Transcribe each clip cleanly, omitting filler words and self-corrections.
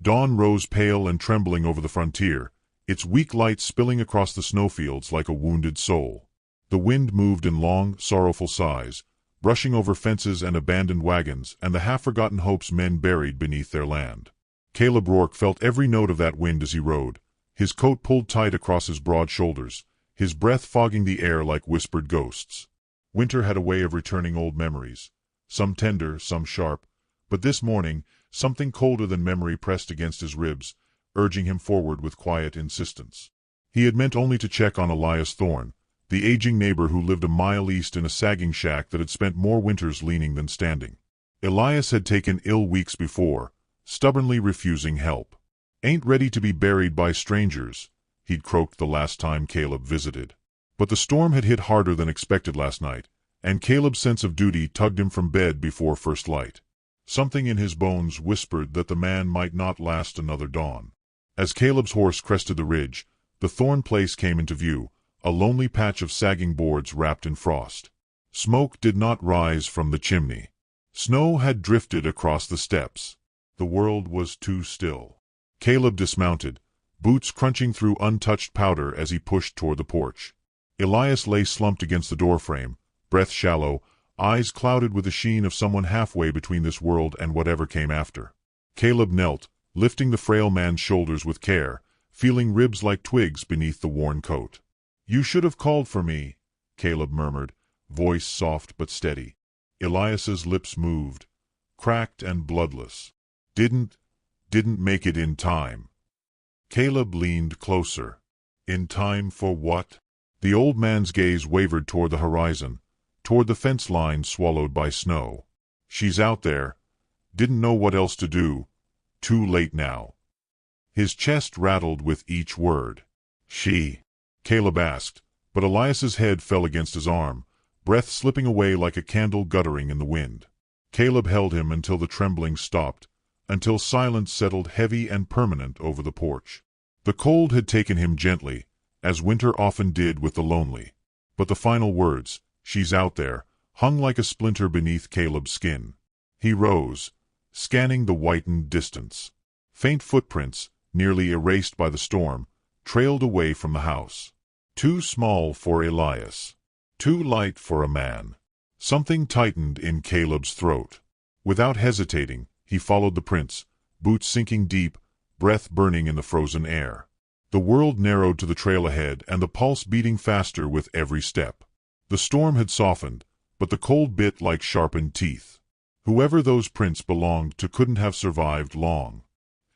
Dawn rose pale and trembling over the frontier, its weak light spilling across the snowfields like a wounded soul. The wind moved in long, sorrowful sighs, brushing over fences and abandoned wagons and the half-forgotten hopes men buried beneath their land. Caleb Rourke felt every note of that wind as he rode, his coat pulled tight across his broad shoulders, his breath fogging the air like whispered ghosts. Winter had a way of returning old memories, some tender, some sharp, but this morning, something colder than memory pressed against his ribs, urging him forward with quiet insistence. He had meant only to check on Elias Thorne, the aging neighbor who lived a mile east in a sagging shack that had spent more winters leaning than standing. Elias had taken ill weeks before, stubbornly refusing help. "Ain't ready to be buried by strangers," he'd croaked the last time Caleb visited. But the storm had hit harder than expected last night, and Caleb's sense of duty tugged him from bed before first light. Something in his bones whispered that the man might not last another dawn. As Caleb's horse crested the ridge, the Thorne place came into view, a lonely patch of sagging boards wrapped in frost. Smoke did not rise from the chimney. Snow had drifted across the steps. The world was too still. Caleb dismounted, boots crunching through untouched powder as he pushed toward the porch. Elias lay slumped against the doorframe, breath shallow, eyes clouded with the sheen of someone halfway between this world and whatever came after. Caleb knelt, lifting the frail man's shoulders with care, feeling ribs like twigs beneath the worn coat. "You should have called for me," Caleb murmured, voice soft but steady. Elias's lips moved, cracked and bloodless. Didn't make it in time." Caleb leaned closer. "In time for what?" The old man's gaze wavered toward the horizon, toward the fence line swallowed by snow. "She's out there. Didn't know what else to do. Too late now." His chest rattled with each word. "She?" Caleb asked, but Elias's head fell against his arm, breath slipping away like a candle guttering in the wind. Caleb held him until the trembling stopped, until silence settled heavy and permanent over the porch. The cold had taken him gently, as winter often did with the lonely. But the final words, "she's out there," hung like a splinter beneath Caleb's skin. He rose, scanning the whitened distance. Faint footprints, nearly erased by the storm, trailed away from the house. Too small for Elias. Too light for a man. Something tightened in Caleb's throat. Without hesitating, he followed the prints, boots sinking deep, breath burning in the frozen air. The world narrowed to the trail ahead and the pulse beating faster with every step. The storm had softened, but the cold bit like sharpened teeth. Whoever those prints belonged to couldn't have survived long.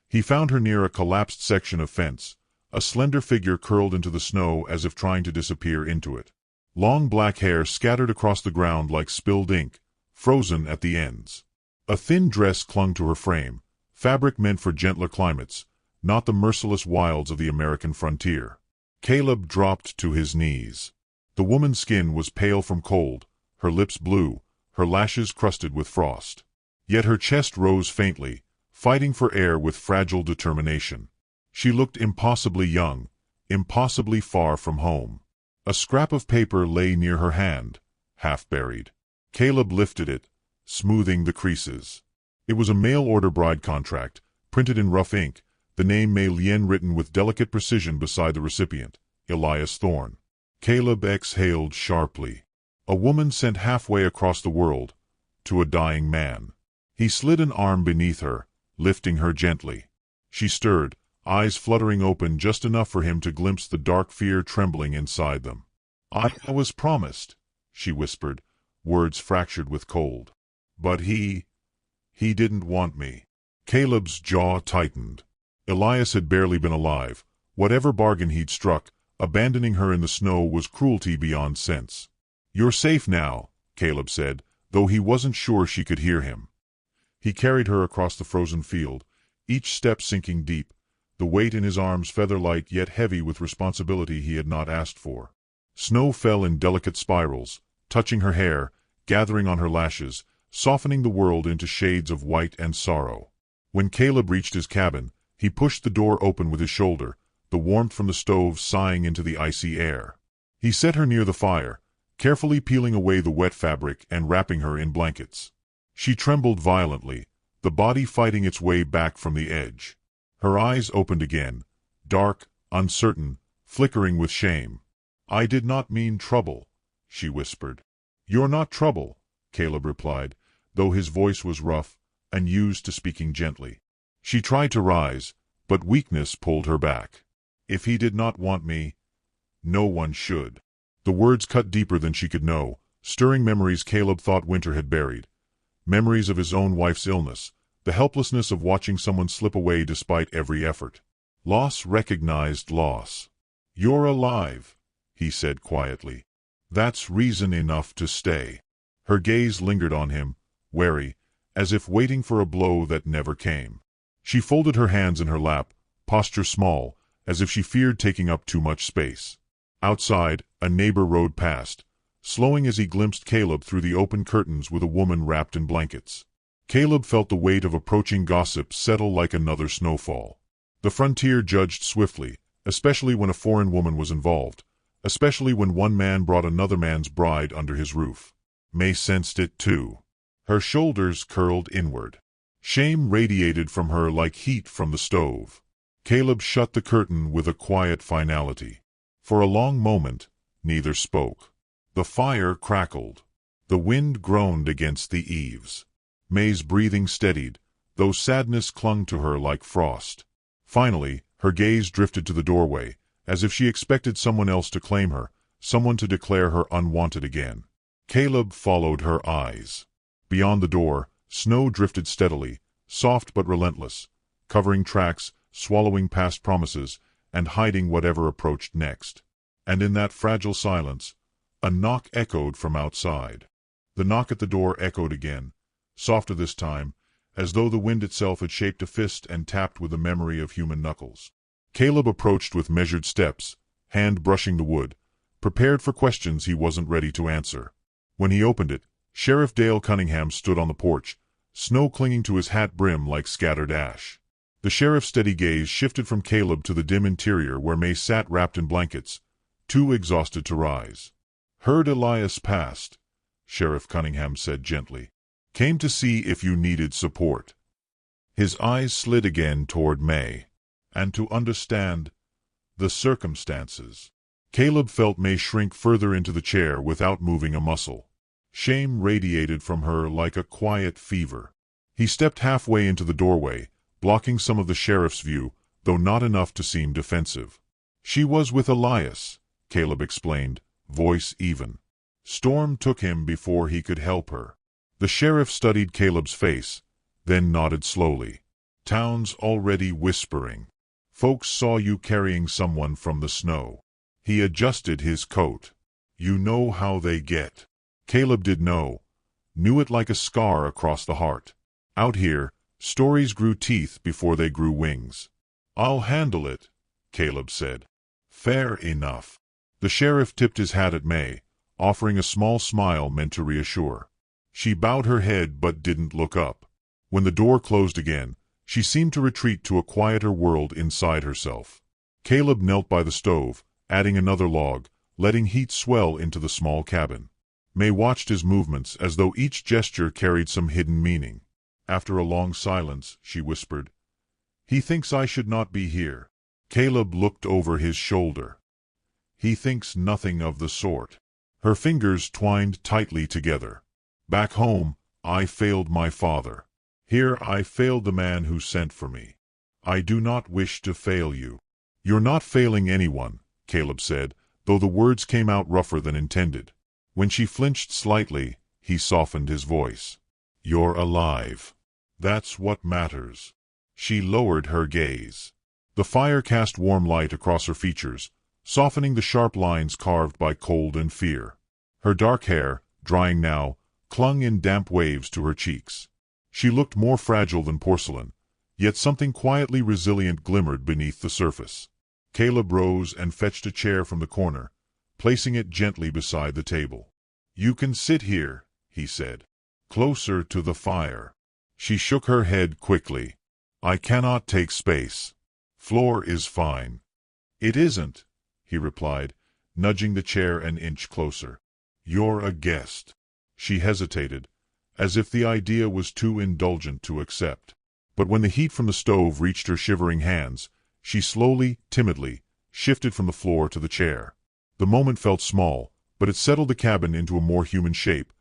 He found her near a collapsed section of fence, a slender figure curled into the snow as if trying to disappear into it. Long black hair scattered across the ground like spilled ink, frozen at the ends. A thin dress clung to her frame, fabric meant for gentler climates, not the merciless wilds of the American frontier. Caleb dropped to his knees. The woman's skin was pale from cold, her lips blue, her lashes crusted with frost. Yet her chest rose faintly, fighting for air with fragile determination. She looked impossibly young, impossibly far from home. A scrap of paper lay near her hand, half buried. Caleb lifted it, smoothing the creases. It was a mail-order bride contract, printed in rough ink, the name Mei Lien written with delicate precision beside the recipient, Elias Thorne. Caleb exhaled sharply. A woman sent halfway across the world, to a dying man. He slid an arm beneath her, lifting her gently. She stirred, eyes fluttering open just enough for him to glimpse the dark fear trembling inside them. "I was promised," she whispered, words fractured with cold. "But he didn't want me." Caleb's jaw tightened. Elias had barely been alive. Whatever bargain he'd struck, abandoning her in the snow was cruelty beyond sense. "You're safe now," Caleb said, though he wasn't sure she could hear him. He carried her across the frozen field, each step sinking deep, the weight in his arms feather-light yet heavy with responsibility he had not asked for. Snow fell in delicate spirals, touching her hair, gathering on her lashes, softening the world into shades of white and sorrow. When Caleb reached his cabin, he pushed the door open with his shoulder, the warmth from the stove sighing into the icy air. He set her near the fire, carefully peeling away the wet fabric and wrapping her in blankets. She trembled violently, the body fighting its way back from the edge. Her eyes opened again, dark, uncertain, flickering with shame. "I did not mean trouble," she whispered. "You're not trouble," Caleb replied, though his voice was rough, unused to speaking gently. She tried to rise, but weakness pulled her back. "If he did not want me, no one should." The words cut deeper than she could know, stirring memories Caleb thought Winter had buried. Memories of his own wife's illness, the helplessness of watching someone slip away despite every effort. Loss recognized loss. "You're alive," he said quietly. "That's reason enough to stay." Her gaze lingered on him, wary, as if waiting for a blow that never came. She folded her hands in her lap, posture small, as if she feared taking up too much space. Outside, a neighbor rode past, slowing as he glimpsed Caleb through the open curtains with a woman wrapped in blankets. Caleb felt the weight of approaching gossip settle like another snowfall. The frontier judged swiftly, especially when a foreign woman was involved, especially when one man brought another man's bride under his roof. May sensed it too. Her shoulders curled inward. Shame radiated from her like heat from the stove. Caleb shut the curtain with a quiet finality. For a long moment, neither spoke. The fire crackled. The wind groaned against the eaves. May's breathing steadied, though sadness clung to her like frost. Finally, her gaze drifted to the doorway, as if she expected someone else to claim her, someone to declare her unwanted again. Caleb followed her eyes. Beyond the door, snow drifted steadily, soft but relentless, covering tracks, swallowing past promises, and hiding whatever approached next. And in that fragile silence, a knock echoed from outside. The knock at the door echoed again, softer this time, as though the wind itself had shaped a fist and tapped with the memory of human knuckles. Caleb approached with measured steps, hand brushing the wood, prepared for questions he wasn't ready to answer. When he opened it, Sheriff Dale Cunningham stood on the porch, snow clinging to his hat brim like scattered ash. The sheriff's steady gaze shifted from Caleb to the dim interior where May sat wrapped in blankets, too exhausted to rise. "Heard Elias passed," Sheriff Cunningham said gently. "Came to see if you needed support." His eyes slid again toward May. "And to understand the circumstances." Caleb felt May shrink further into the chair without moving a muscle. Shame radiated from her like a quiet fever. He stepped halfway into the doorway, blocking some of the sheriff's view, though not enough to seem defensive. "She was with Elias," Caleb explained, voice even. "Storm took him before he could help her." The sheriff studied Caleb's face, then nodded slowly. "Town's already whispering. Folks saw you carrying someone from the snow." He adjusted his coat. "You know how they get." Caleb did know, knew it like a scar across the heart. Out here, stories grew teeth before they grew wings. "I'll handle it," Caleb said. "Fair enough." The sheriff tipped his hat at May, offering a small smile meant to reassure. She bowed her head but didn't look up. When the door closed again, she seemed to retreat to a quieter world inside herself. Caleb knelt by the stove, adding another log, letting heat swell into the small cabin. May watched his movements as though each gesture carried some hidden meaning. After a long silence, she whispered, "He thinks I should not be here." Caleb looked over his shoulder. "He thinks nothing of the sort." Her fingers twined tightly together. "Back home, I failed my father. Here I failed the man who sent for me. I do not wish to fail you." "You're not failing anyone," Caleb said, though the words came out rougher than intended. When she flinched slightly, he softened his voice. "You're alive. That's what matters." She lowered her gaze. The fire cast warm light across her features, softening the sharp lines carved by cold and fear. Her dark hair, drying now, clung in damp waves to her cheeks. She looked more fragile than porcelain, yet something quietly resilient glimmered beneath the surface. Caleb rose and fetched a chair from the corner, placing it gently beside the table. "You can sit here," he said, "closer to the fire." She shook her head quickly. "I cannot take space. Floor is fine." "It isn't," he replied, nudging the chair an inch closer. "You're a guest." She hesitated, as if the idea was too indulgent to accept. But when the heat from the stove reached her shivering hands, she slowly, timidly, shifted from the floor to the chair. The moment felt small, but it settled the cabin into a more human shape,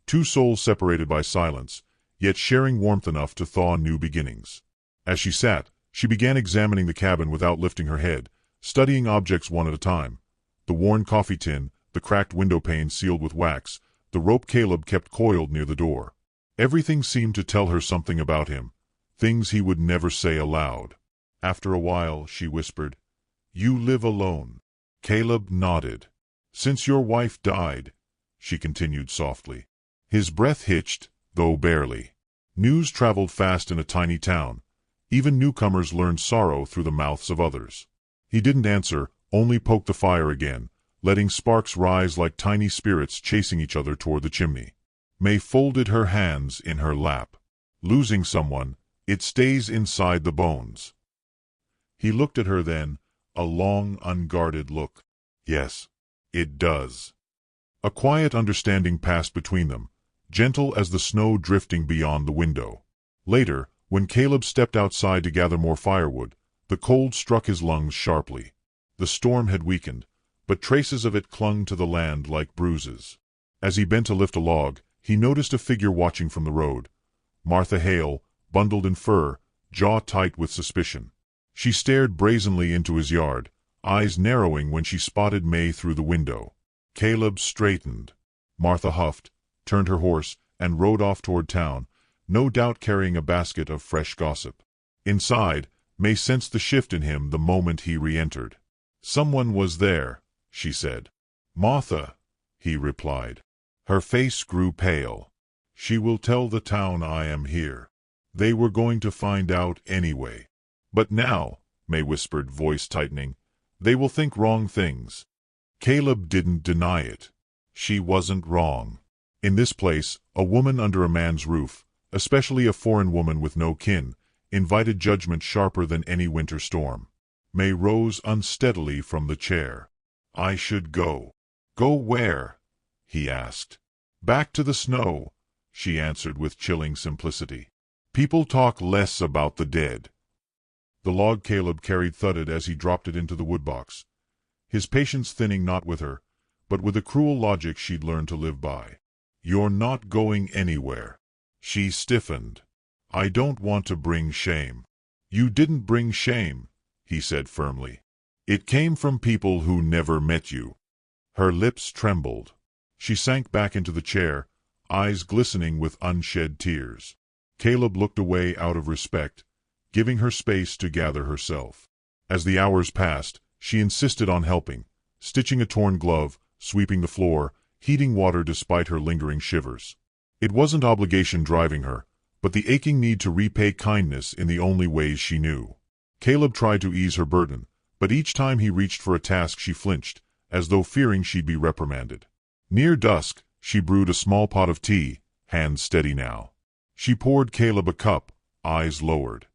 two souls separated by silence, yet sharing warmth enough to thaw new beginnings. As she sat, she began examining the cabin without lifting her head, studying objects one at a time. The worn coffee tin, the cracked window pane sealed with wax, the rope Caleb kept coiled near the door. Everything seemed to tell her something about him, things he would never say aloud. After a while, she whispered, "You live alone." Caleb nodded. "Since your wife died," she continued softly. His breath hitched, though barely. News traveled fast in a tiny town. Even newcomers learned sorrow through the mouths of others. He didn't answer, only poked the fire again, letting sparks rise like tiny spirits chasing each other toward the chimney. May folded her hands in her lap. Losing someone, it stays inside the bones. He looked at her then, a long, unguarded look. Yes, it does. A quiet understanding passed between them, gentle as the snow drifting beyond the window. Later, when Caleb stepped outside to gather more firewood, the cold struck his lungs sharply. The storm had weakened, but traces of it clung to the land like bruises. As he bent to lift a log, he noticed a figure watching from the road. Martha Hale, bundled in fur, jaw tight with suspicion. She stared brazenly into his yard, eyes narrowing when she spotted May through the window. Caleb straightened. Martha huffed, turned her horse, and rode off toward town, no doubt carrying a basket of fresh gossip. Inside, May sensed the shift in him the moment he re-entered. "Someone was there," she said. "Martha," he replied. Her face grew pale. "She will tell the town I am here. They were going to find out anyway. But now," May whispered, voice tightening, "they will think wrong things." Caleb didn't deny it. She wasn't wrong. In this place, a woman under a man's roof, especially a foreign woman with no kin, invited judgment sharper than any winter storm. May rose unsteadily from the chair. "I should go." "Go where?" he asked. "Back to the snow," she answered with chilling simplicity. "People talk less about the dead." The log Caleb carried thudded as he dropped it into the woodbox, his patience thinning not with her, but with a cruel logic she'd learned to live by. "You're not going anywhere." She stiffened. "I don't want to bring shame." "You didn't bring shame," he said firmly. "It came from people who never met you." Her lips trembled. She sank back into the chair, eyes glistening with unshed tears. Caleb looked away out of respect, giving her space to gather herself. As the hours passed, she insisted on helping, stitching a torn glove, sweeping the floor, heating water despite her lingering shivers. It wasn't obligation driving her, but the aching need to repay kindness in the only ways she knew. Caleb tried to ease her burden, but each time he reached for a task she flinched, as though fearing she'd be reprimanded. Near dusk, she brewed a small pot of tea, hands steady now. She poured Caleb a cup, eyes lowered.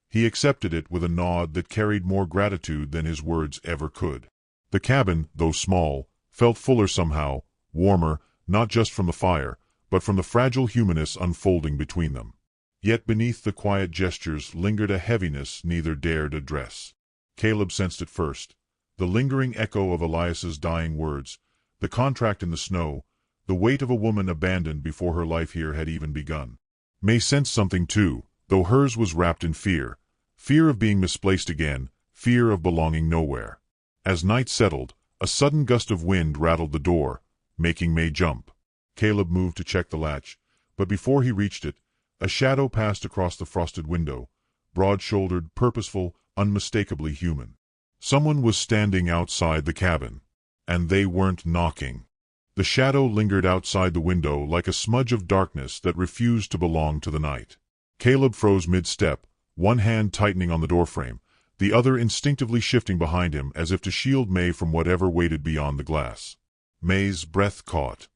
He accepted it with a nod that carried more gratitude than his words ever could. The cabin, though small, felt fuller somehow, warmer, not just from the fire, but from the fragile humanness unfolding between them. Yet beneath the quiet gestures lingered a heaviness neither dared address. Caleb sensed it first, the lingering echo of Elias's dying words, the contract in the snow, the weight of a woman abandoned before her life here had even begun. May sensed something too, though hers was wrapped in fear. Fear of being misplaced again, fear of belonging nowhere. As night settled, a sudden gust of wind rattled the door, making May jump. Caleb moved to check the latch, but before he reached it, a shadow passed across the frosted window, broad-shouldered, purposeful, unmistakably human. Someone was standing outside the cabin. And they weren't knocking. The shadow lingered outside the window like a smudge of darkness that refused to belong to the night. Caleb froze mid-step, one hand tightening on the doorframe, the other instinctively shifting behind him as if to shield May from whatever waited beyond the glass. May's breath caught.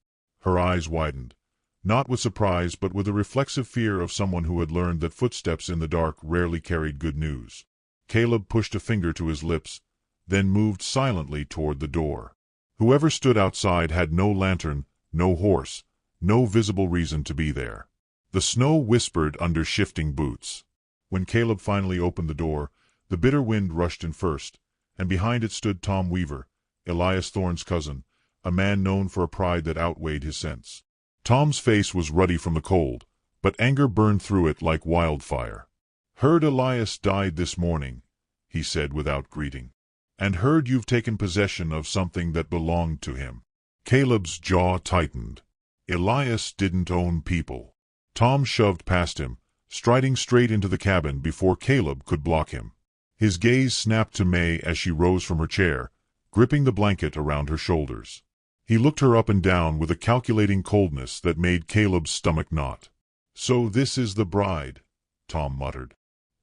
Her eyes widened, not with surprise but with a reflexive fear of someone who had learned that footsteps in the dark rarely carried good news. Caleb pushed a finger to his lips, then moved silently toward the door. Whoever stood outside had no lantern, no horse, no visible reason to be there. The snow whispered under shifting boots. When Caleb finally opened the door, the bitter wind rushed in first, and behind it stood Tom Weaver, Elias Thorne's cousin, a man known for a pride that outweighed his sense. Tom's face was ruddy from the cold, but anger burned through it like wildfire. "Heard Elias died this morning," he said without greeting. "And heard you've taken possession of something that belonged to him." Caleb's jaw tightened. Elias didn't own people. Tom shoved past him, striding straight into the cabin before Caleb could block him. His gaze snapped to May as she rose from her chair, gripping the blanket around her shoulders. He looked her up and down with a calculating coldness that made Caleb's stomach knot. "So this is the bride," Tom muttered.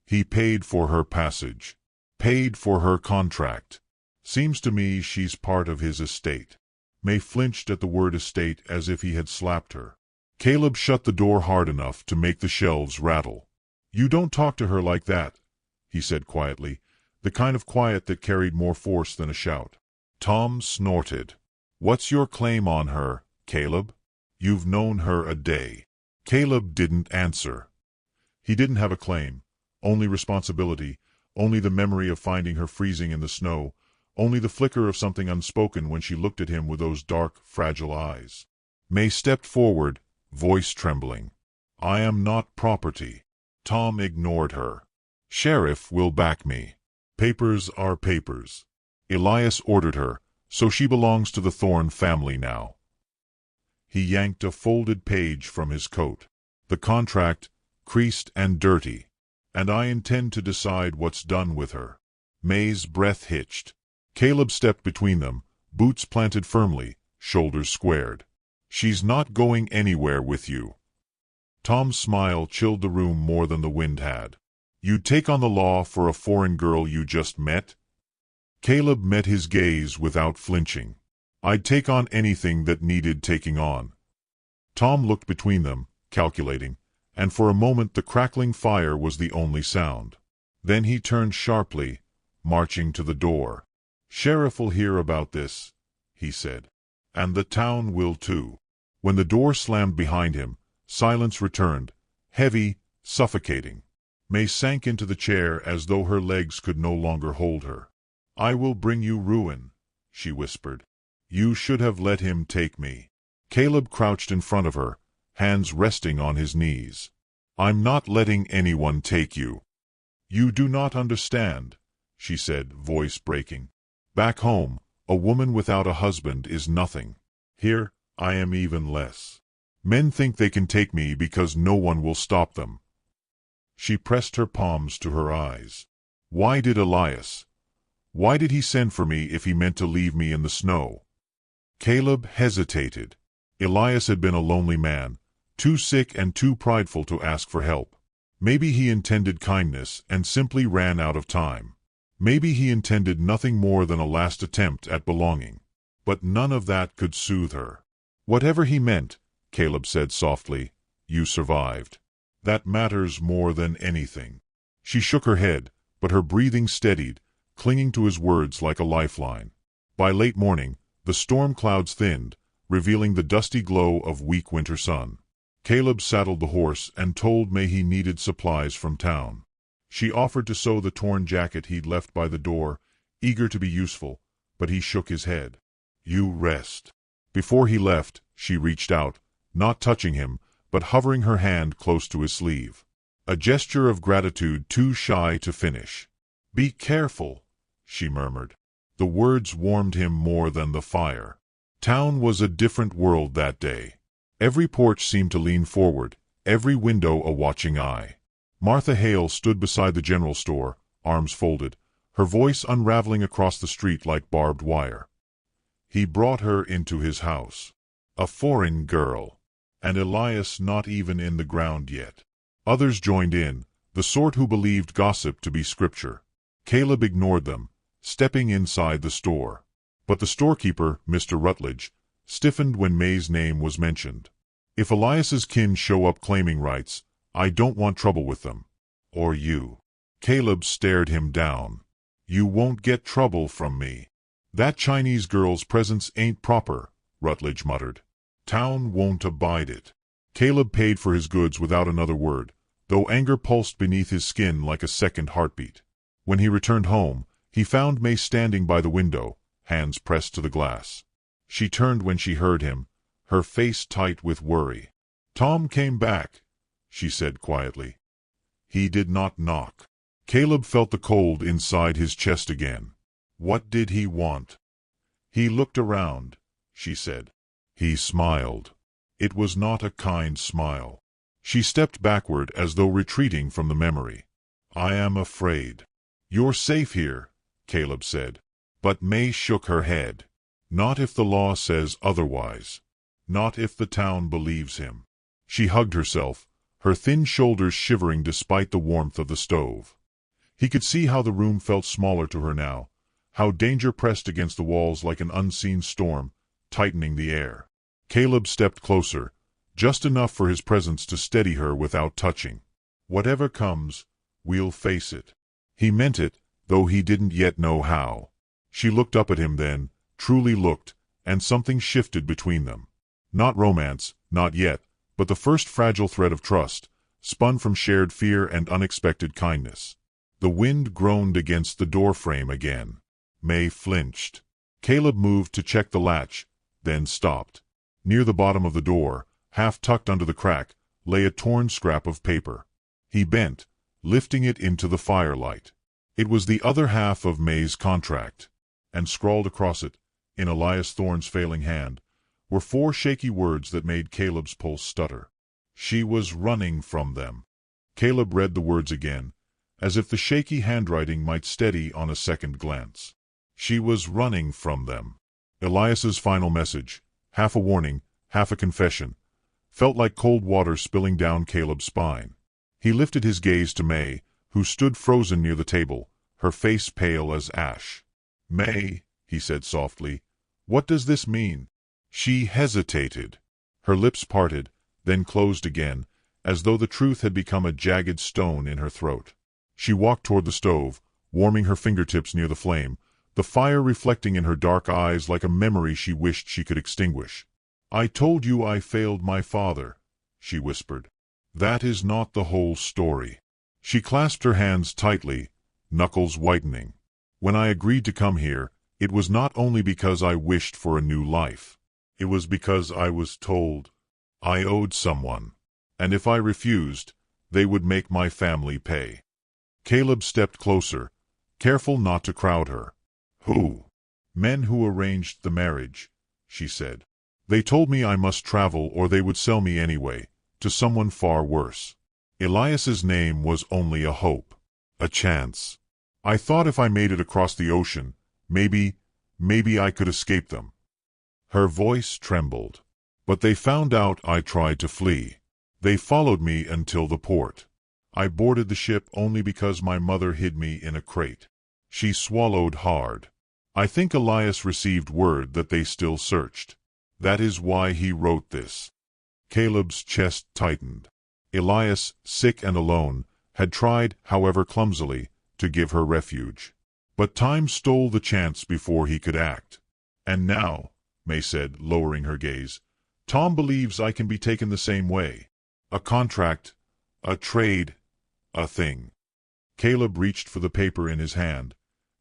"He paid for her passage. Paid for her contract. Seems to me she's part of his estate." May flinched at the word estate as if he had slapped her. Caleb shut the door hard enough to make the shelves rattle. "You don't talk to her like that," he said quietly, the kind of quiet that carried more force than a shout. Tom snorted. "What's your claim on her, Caleb? You've known her a day." Caleb didn't answer. He didn't have a claim, only responsibility, only the memory of finding her freezing in the snow, only the flicker of something unspoken when she looked at him with those dark, fragile eyes. May stepped forward, voice trembling. "I am not property." Tom ignored her. "Sheriff will back me. Papers are papers." Elias ordered her, "So she belongs to the Thorne family now." He yanked a folded page from his coat. "The contract, creased and dirty. And I intend to decide what's done with her." May's breath hitched. Caleb stepped between them, boots planted firmly, shoulders squared. "She's not going anywhere with you." Tom's smile chilled the room more than the wind had. "You'd take on the law for a foreign girl you just met?" Caleb met his gaze without flinching. "I'd take on anything that needed taking on." Tom looked between them, calculating, and for a moment the crackling fire was the only sound. Then he turned sharply, marching to the door. "Sheriff'll hear about this," he said. "And the town will too." When the door slammed behind him, silence returned, heavy, suffocating. May sank into the chair as though her legs could no longer hold her. "I will bring you ruin," she whispered. "You should have let him take me." Caleb crouched in front of her, hands resting on his knees. "I'm not letting anyone take you." "You do not understand," she said, voice breaking. "Back home, a woman without a husband is nothing. Here, I am even less. Men think they can take me because no one will stop them." She pressed her palms to her eyes. "Why did Elias? Why did he send for me if he meant to leave me in the snow?" Caleb hesitated. Elias had been a lonely man, too sick and too prideful to ask for help. Maybe he intended kindness and simply ran out of time. Maybe he intended nothing more than a last attempt at belonging. But none of that could soothe her. "Whatever he meant," Caleb said softly, "you survived. That matters more than anything." She shook her head, but her breathing steadied, clinging to his words like a lifeline. By late morning, the storm clouds thinned, revealing the dusty glow of weak winter sun. Caleb saddled the horse and told May he needed supplies from town. She offered to sew the torn jacket he'd left by the door, eager to be useful, but he shook his head. "You rest." Before he left, she reached out, not touching him, but hovering her hand close to his sleeve. A gesture of gratitude too shy to finish. "Be careful," she murmured. The words warmed him more than the fire. Town was a different world that day. Every porch seemed to lean forward, every window a watching eye. Martha Hale stood beside the general store, arms folded, her voice unraveling across the street like barbed wire. He brought her into his house. A foreign girl. And Elias not even in the ground yet. Others joined in, the sort who believed gossip to be scripture. Caleb ignored them, stepping inside the store. But the storekeeper, Mr. Rutledge, stiffened when May's name was mentioned. "If Elias's kin show up claiming rights, I don't want trouble with them. Or you." Caleb stared him down. "You won't get trouble from me." "That Chinese girl's presence ain't proper," Rutledge muttered. "Town won't abide it." Caleb paid for his goods without another word, though anger pulsed beneath his skin like a second heartbeat. When he returned home, he found May standing by the window, hands pressed to the glass. She turned when she heard him, her face tight with worry. "Tom came back," she said quietly. "He did not knock." Caleb felt the cold inside his chest again. What did he want? "He looked around," she said. He smiled. It was not a kind smile. She stepped backward as though retreating from the memory. "I am afraid." "You're safe here," Caleb said. But May shook her head. "Not if the law says otherwise. Not if the town believes him." She hugged herself, her thin shoulders shivering despite the warmth of the stove. He could see how the room felt smaller to her now, how danger pressed against the walls like an unseen storm, tightening the air. Caleb stepped closer, just enough for his presence to steady her without touching. "Whatever comes, we'll face it." He meant it, though he didn't yet know how. She looked up at him then, truly looked, and something shifted between them. Not romance, not yet, but the first fragile thread of trust, spun from shared fear and unexpected kindness. The wind groaned against the doorframe again. May flinched. Caleb moved to check the latch, then stopped. Near the bottom of the door, half tucked under the crack, lay a torn scrap of paper. He bent, lifting it into the firelight. It was the other half of May's contract, and scrawled across it, in Elias Thorne's failing hand, were 4 shaky words that made Caleb's pulse stutter. She was running from them. Caleb read the words again, as if the shaky handwriting might steady on a second glance. She was running from them. Elias's final message, half a warning, half a confession, felt like cold water spilling down Caleb's spine. He lifted his gaze to May, who stood frozen near the table, her face pale as ash. "May," he said softly, "what does this mean?" She hesitated. Her lips parted, then closed again, as though the truth had become a jagged stone in her throat. She walked toward the stove, warming her fingertips near the flame, the fire reflecting in her dark eyes like a memory she wished she could extinguish. "I told you I failed my father," she whispered. "That is not the whole story." She clasped her hands tightly, knuckles whitening. "When I agreed to come here, it was not only because I wished for a new life. It was because I was told I owed someone, and if I refused, they would make my family pay." Caleb stepped closer, careful not to crowd her. "Who?" "Men who arranged the marriage," she said. "They told me I must travel or they would sell me anyway, to someone far worse. Elias's name was only a hope, a chance. I thought if I made it across the ocean, maybe I could escape them." Her voice trembled. "But they found out I tried to flee. They followed me until the port. I boarded the ship only because my mother hid me in a crate." She swallowed hard. "I think Elias received word that they still searched. That is why he wrote this." Caleb's chest tightened. Elias, sick and alone, had tried, however clumsily, to give her refuge. But time stole the chance before he could act. "And now," May said, lowering her gaze, "Tom believes I can be taken the same way. A contract, a trade, a thing." Caleb reached for the paper in his hand,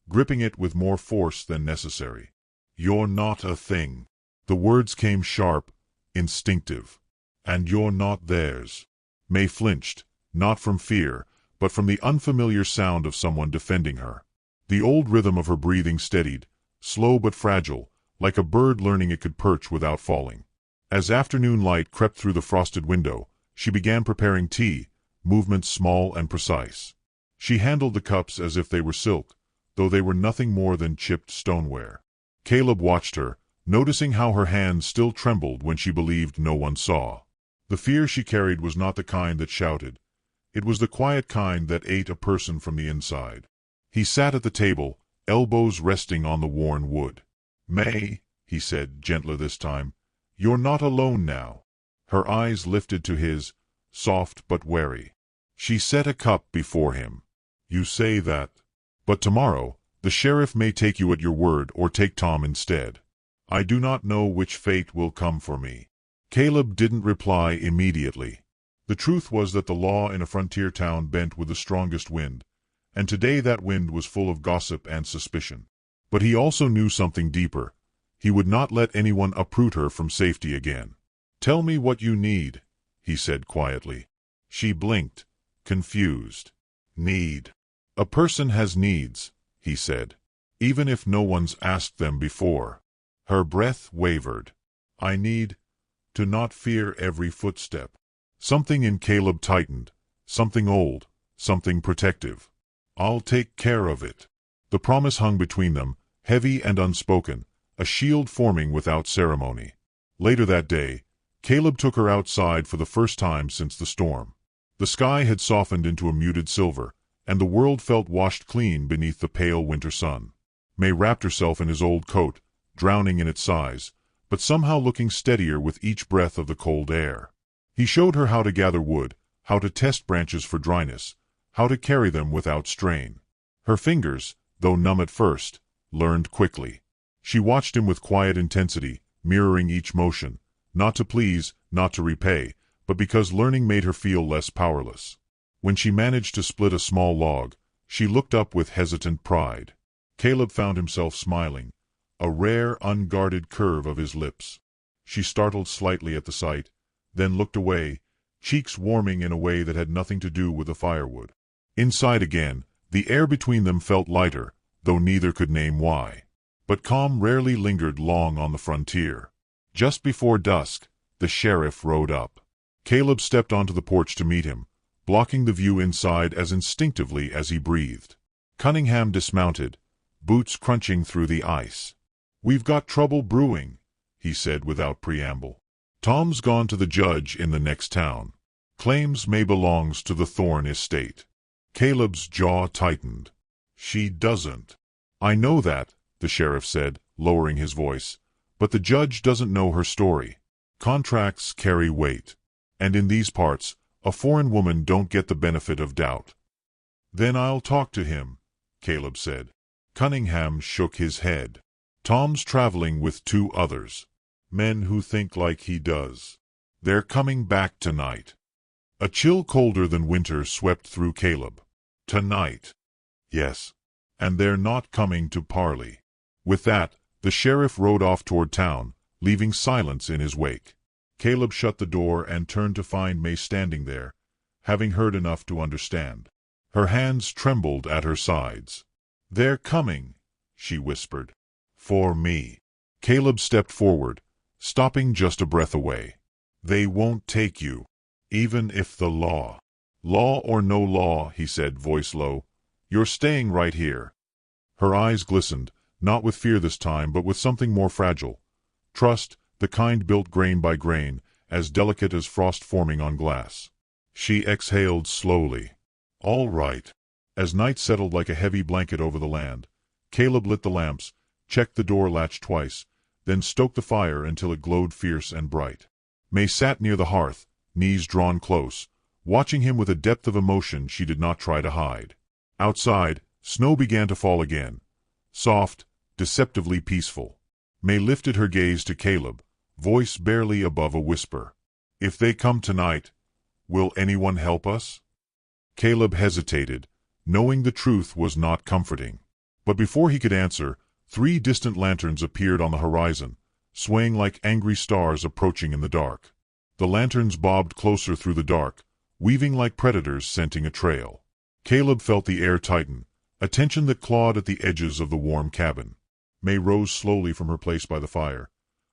gripping it with more force than necessary. "You're not a thing." The words came sharp, instinctive. "And you're not theirs." May flinched, not from fear, but from the unfamiliar sound of someone defending her. The old rhythm of her breathing steadied, slow but fragile, like a bird learning it could perch without falling. As afternoon light crept through the frosted window, she began preparing tea, movements small and precise. She handled the cups as if they were silk, though they were nothing more than chipped stoneware. Caleb watched her, noticing how her hands still trembled when she believed no one saw. The fear she carried was not the kind that shouted. It was the quiet kind that ate a person from the inside. He sat at the table, elbows resting on the worn wood. "May," he said, gentler this time, "you're not alone now." Her eyes lifted to his, soft but wary. She set a cup before him. "You say that. But tomorrow, the sheriff may take you at your word or take Tom instead. I do not know which fate will come for me." Caleb didn't reply immediately. The truth was that the law in a frontier town bent with the strongest wind, and today that wind was full of gossip and suspicion. But he also knew something deeper. He would not let anyone uproot her from safety again. "Tell me what you need," he said quietly. She blinked, confused. "Need. A person has needs," he said, "even if no one's asked them before." Her breath wavered. "I need to not fear every footstep." Something in Caleb tightened, something old, something protective. "I'll take care of it." The promise hung between them, heavy and unspoken, a shield forming without ceremony. Later that day, Caleb took her outside for the first time since the storm. The sky had softened into a muted silver, and the world felt washed clean beneath the pale winter sun. May wrapped herself in his old coat, drowning in its size, but somehow looking steadier with each breath of the cold air. He showed her how to gather wood, how to test branches for dryness, how to carry them without strain. Her fingers, though numb at first, learned quickly. She watched him with quiet intensity, mirroring each motion, not to please, not to repay, but because learning made her feel less powerless. When she managed to split a small log, she looked up with hesitant pride. Caleb found himself smiling, a rare, unguarded curve of his lips. She startled slightly at the sight, then looked away, cheeks warming in a way that had nothing to do with the firewood. Inside again, the air between them felt lighter, though neither could name why. But calm rarely lingered long on the frontier. Just before dusk, the sheriff rode up. Caleb stepped onto the porch to meet him, blocking the view inside as instinctively as he breathed. Cunningham dismounted, boots crunching through the ice. "We've got trouble brewing," he said without preamble. "Tom's gone to the judge in the next town. Claims May belongs to the Thorne estate." Caleb's jaw tightened. "She doesn't." "I know that," the sheriff said, lowering his voice, "but the judge doesn't know her story. Contracts carry weight. And in these parts, a foreign woman don't get the benefit of doubt." "Then I'll talk to him," Caleb said. Cunningham shook his head. "Tom's traveling with 2 others. Men who think like he does. They're coming back tonight." A chill colder than winter swept through Caleb. "Tonight?" "Yes. And they're not coming to parley." With that, the sheriff rode off toward town, leaving silence in his wake. Caleb shut the door and turned to find May standing there, having heard enough to understand. Her hands trembled at her sides. "They're coming," she whispered. "For me." Caleb stepped forward, stopping just a breath away. "They won't take you, even if the law." "Law or no law," he said, voice low, "you're staying right here." Her eyes glistened, not with fear this time, but with something more fragile. Trust, the kind built grain by grain, as delicate as frost forming on glass. She exhaled slowly. "All right." As night settled like a heavy blanket over the land, Caleb lit the lamps, checked the door latch twice, then stoked the fire until it glowed fierce and bright. May sat near the hearth, knees drawn close, watching him with a depth of emotion she did not try to hide. Outside, snow began to fall again, soft, deceptively peaceful. May lifted her gaze to Caleb, voice barely above a whisper. "If they come tonight, will anyone help us?" Caleb hesitated, knowing the truth was not comforting. But before he could answer, 3 distant lanterns appeared on the horizon, swaying like angry stars approaching in the dark. The lanterns bobbed closer through the dark, weaving like predators scenting a trail. Caleb felt the air tighten, a tension that clawed at the edges of the warm cabin. May rose slowly from her place by the fire,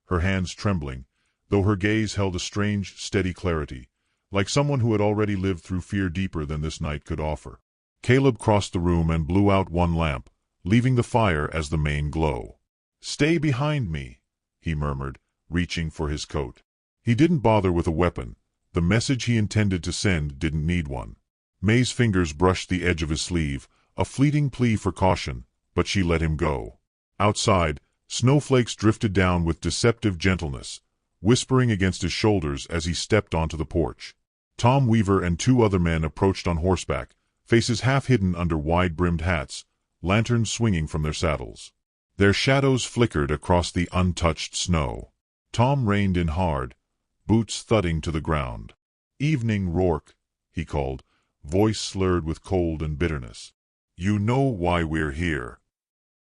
her hands trembling, though her gaze held a strange, steady clarity, like someone who had already lived through fear deeper than this night could offer. Caleb crossed the room and blew out 1 lamp, leaving the fire as the main glow. "Stay behind me," he murmured, reaching for his coat. He didn't bother with a weapon. The message he intended to send didn't need one. May's fingers brushed the edge of his sleeve, a fleeting plea for caution, but she let him go. Outside, snowflakes drifted down with deceptive gentleness, whispering against his shoulders as he stepped onto the porch. Tom Weaver and 2 other men approached on horseback, faces half hidden under wide-brimmed hats, lanterns swinging from their saddles. Their shadows flickered across the untouched snow. Tom reined in hard, boots thudding to the ground. "Evening, Rourke," he called, voice slurred with cold and bitterness. "You know why we're here."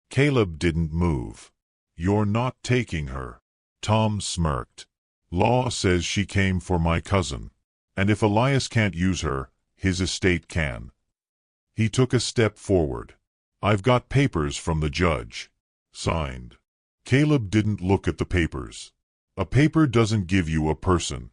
Caleb didn't move. "You're not taking her." Tom smirked. "Law says she came for my cousin. And if Elias can't use her, his estate can." He took a step forward. "I've got papers from the judge. Signed." Caleb didn't look at the papers. "A paper doesn't give you a person."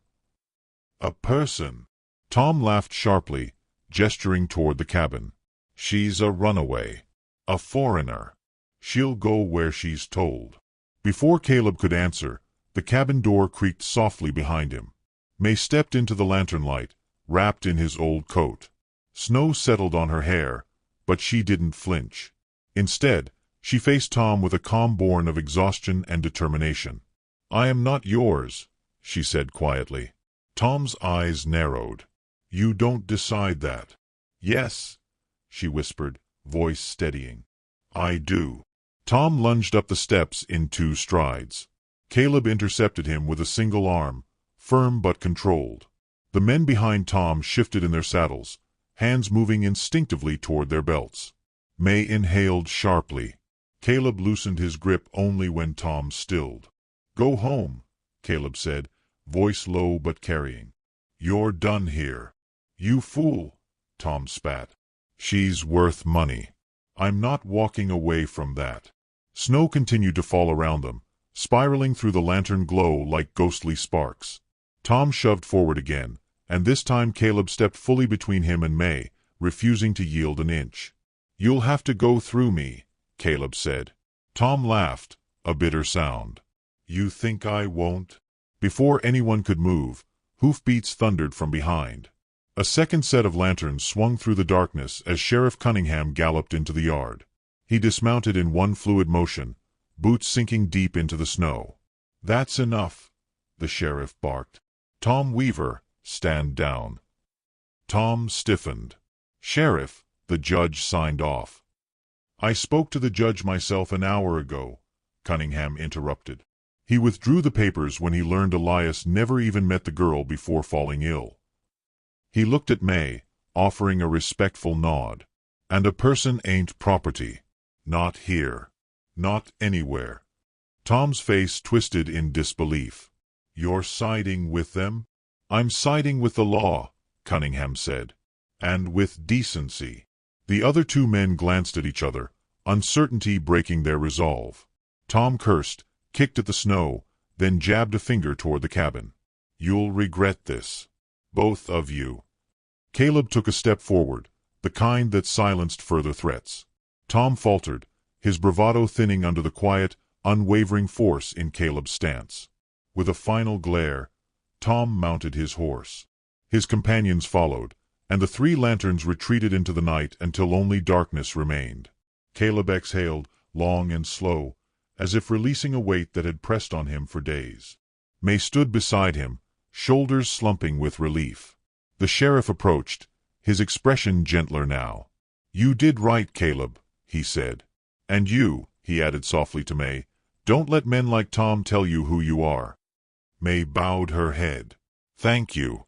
"A person?" Tom laughed sharply, gesturing toward the cabin. "She's a runaway. A foreigner. She'll go where she's told." Before Caleb could answer, the cabin door creaked softly behind him. May stepped into the lantern light, wrapped in his old coat. Snow settled on her hair, but she didn't flinch. Instead, she faced Tom with a calm born of exhaustion and determination. "I am not yours," she said quietly. Tom's eyes narrowed. "You don't decide that." "Yes," she whispered, voice steadying. "I do." Tom lunged up the steps in 2 strides. Caleb intercepted him with a single arm, firm but controlled. The men behind Tom shifted in their saddles, hands moving instinctively toward their belts. May inhaled sharply. Caleb loosened his grip only when Tom stilled. "Go home," Caleb said, voice low but carrying. "You're done here." "You fool," Tom spat. "She's worth money. I'm not walking away from that." Snow continued to fall around them, spiraling through the lantern glow like ghostly sparks. Tom shoved forward again, and this time Caleb stepped fully between him and May, refusing to yield an inch. "You'll have to go through me," Caleb said. Tom laughed, a bitter sound. "You think I won't?" Before anyone could move, hoofbeats thundered from behind. A second set of lanterns swung through the darkness as Sheriff Cunningham galloped into the yard. He dismounted in one fluid motion, boots sinking deep into the snow. "That's enough," the sheriff barked. "Tom Weaver, stand down." Tom stiffened. "Sheriff," the judge signed off. "I spoke to the judge myself an hour ago," Cunningham interrupted. He withdrew the papers when he learned Elias never even met the girl before falling ill. He looked at May, offering a respectful nod. "And a person ain't property. Not here. Not anywhere." Tom's face twisted in disbelief. "You're siding with them?" "I'm siding with the law," Cunningham said. "And with decency." The other 2 men glanced at each other, uncertainty breaking their resolve. Tom cursed, kicked at the snow, then jabbed a finger toward the cabin. "You'll regret this. Both of you." Caleb took a step forward, the kind that silenced further threats. Tom faltered, his bravado thinning under the quiet, unwavering force in Caleb's stance. With a final glare, Tom mounted his horse. His companions followed, and the 3 lanterns retreated into the night until only darkness remained. Caleb exhaled, long and slow, as if releasing a weight that had pressed on him for days. May stood beside him, shoulders slumping with relief. The sheriff approached, his expression gentler now. "You did right, Caleb," he said. "And you," he added softly to May, "don't let men like Tom tell you who you are." May bowed her head. "Thank you."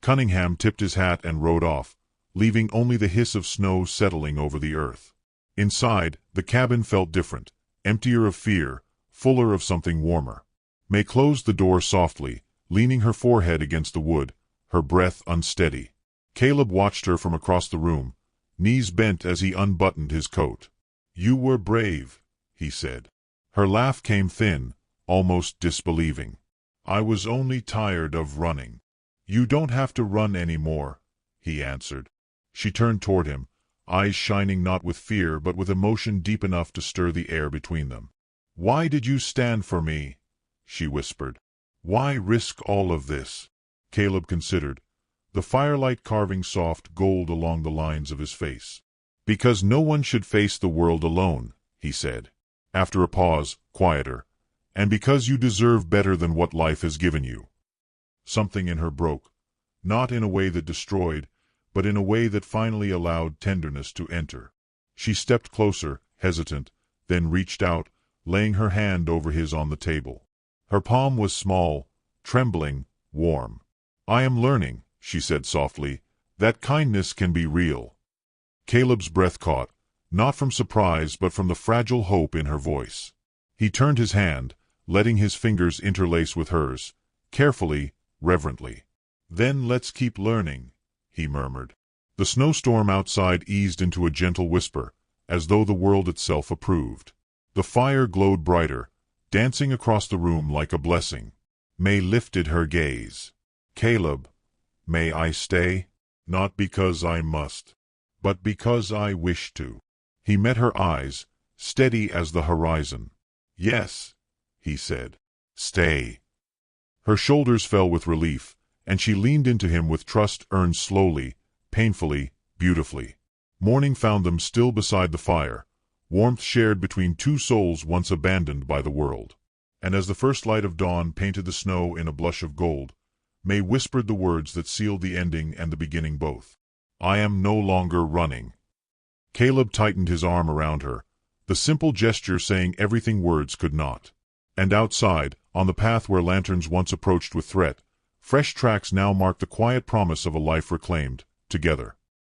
Cunningham tipped his hat and rode off, leaving only the hiss of snow settling over the earth. Inside, the cabin felt different, emptier of fear, fuller of something warmer. May closed the door softly, leaning her forehead against the wood, her breath unsteady. Caleb watched her from across the room, knees bent as he unbuttoned his coat. "You were brave," he said. Her laugh came thin, almost disbelieving. "I was only tired of running." "You don't have to run any more," he answered. She turned toward him, eyes shining not with fear but with emotion deep enough to stir the air between them. "Why did you stand for me?" she whispered. "Why risk all of this?" Caleb considered, the firelight carving soft gold along the lines of his face. "Because no one should face the world alone," he said. After a pause, quieter, "and because you deserve better than what life has given you." Something in her broke, not in a way that destroyed, but in a way that finally allowed tenderness to enter. She stepped closer, hesitant, then reached out, laying her hand over his on the table. Her palm was small, trembling, warm. "I am learning," she said softly. That kindness can be real. Caleb's breath caught, not from surprise but from the fragile hope in her voice. He turned his hand, letting his fingers interlace with hers, carefully, reverently. Then let's keep learning, he murmured. The snowstorm outside eased into a gentle whisper, as though the world itself approved. The fire glowed brighter, dancing across the room like a blessing. May lifted her gaze. Caleb, may I stay? Not because I must, but because I wish to. He met her eyes, steady as the horizon. Yes, he said. Stay. Her shoulders fell with relief, and she leaned into him with trust earned slowly, painfully, beautifully. Morning found them still beside the fire, warmth shared between two souls once abandoned by the world. And as the first light of dawn painted the snow in a blush of gold, May whispered the words that sealed the ending and the beginning both. I am no longer running. Caleb tightened his arm around her, the simple gesture saying everything words could not. And outside, on the path where lanterns once approached with threat, fresh tracks now marked the quiet promise of a life reclaimed, together.